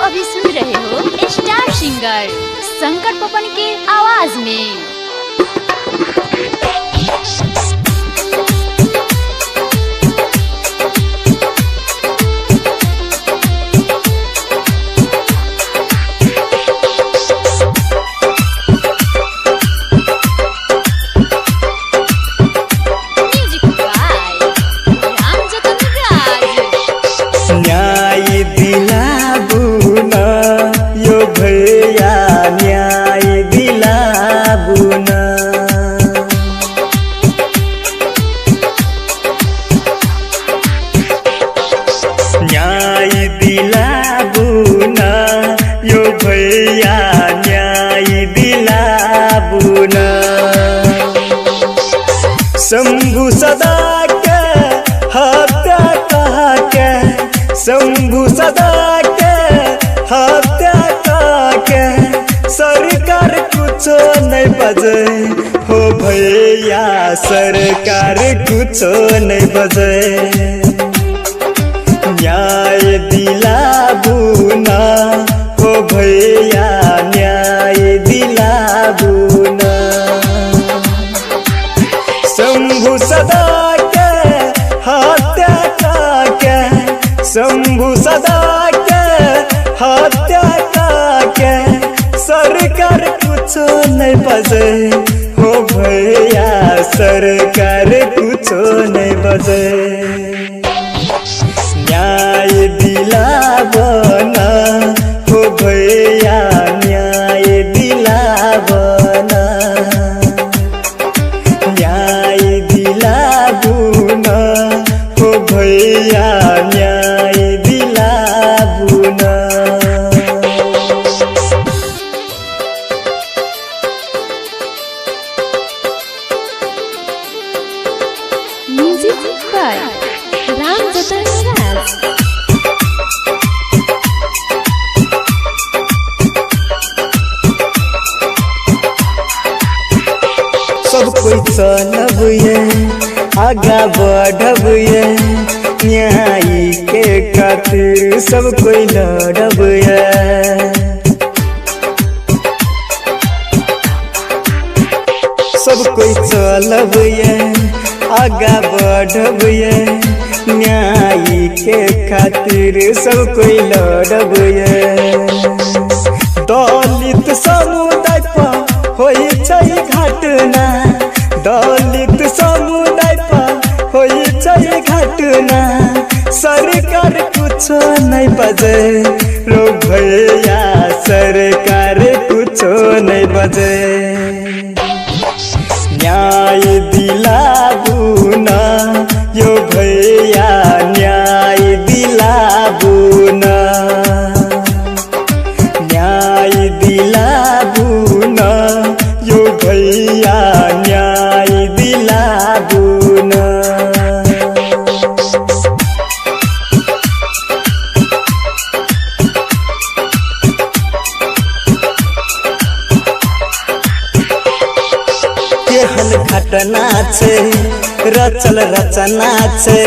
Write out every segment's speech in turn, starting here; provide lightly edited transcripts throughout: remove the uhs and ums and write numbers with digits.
अभी सुन रहे हो स्टार सिंगर शंकर पवन की आवाज में। शंभु सदा के हत्या कहा के, शंभु सदा के हत्या कहा के, सरकार कुछ नहीं बजे हो भैया, सरकार कुछ नहीं बजे। न्याय दिलाबू ना हो भैया, न्याय दिलाबू ना। शंभु सदा के हत्या के, शंभु सदा के हत्या के, सरकार कुछ नहीं बजे हो भैया, सरकार कुछ नहीं बजे। न्याय दिलावना हो भैया, न्याय दिलावना, न्याय दिलावना हो भैया, न्याय दिलावना। Music by Ram Jatanraj. सब कोई चलब ये, आगा बढ़ब ये, न्याय के खातिर सब कोई लड़ब ये। सब कोई चलब ये, आगा बढ़ब ये, न्याय के खातिर सब कोई लड़ब ये। दलित समुदाय पर होई छै घटना, दलित समुदाय पर होई छै घटना, सरकार कुछ नहीं बजे रो भैया, सरकार कुछ नहीं बजे। न्याय दिलाबू ना यो भैया, न्याय दिलाबू ना, न्याय दिलाबू ना यो भैया, न्याय दिलाबू ना। केहन घटना छै, रचल रचना छै,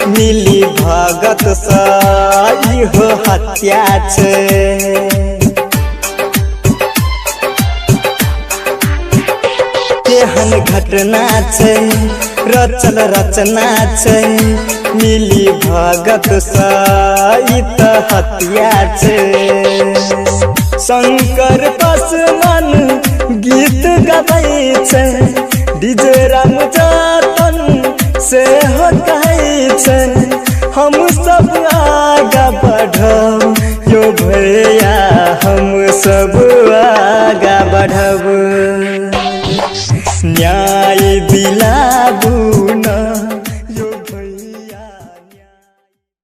मिली भगत सा इहो हत्या छै। केहन घटना छै, रचल रचना छै, मिली भगत सा इ त हत्या छै। शंकर पासवान गीत गबै छै, डीजे राम जतन से हो कहै छै, हम सब आगा बढ़ब यो भैया, हम सब आगा बढ़ब। न्याय दिला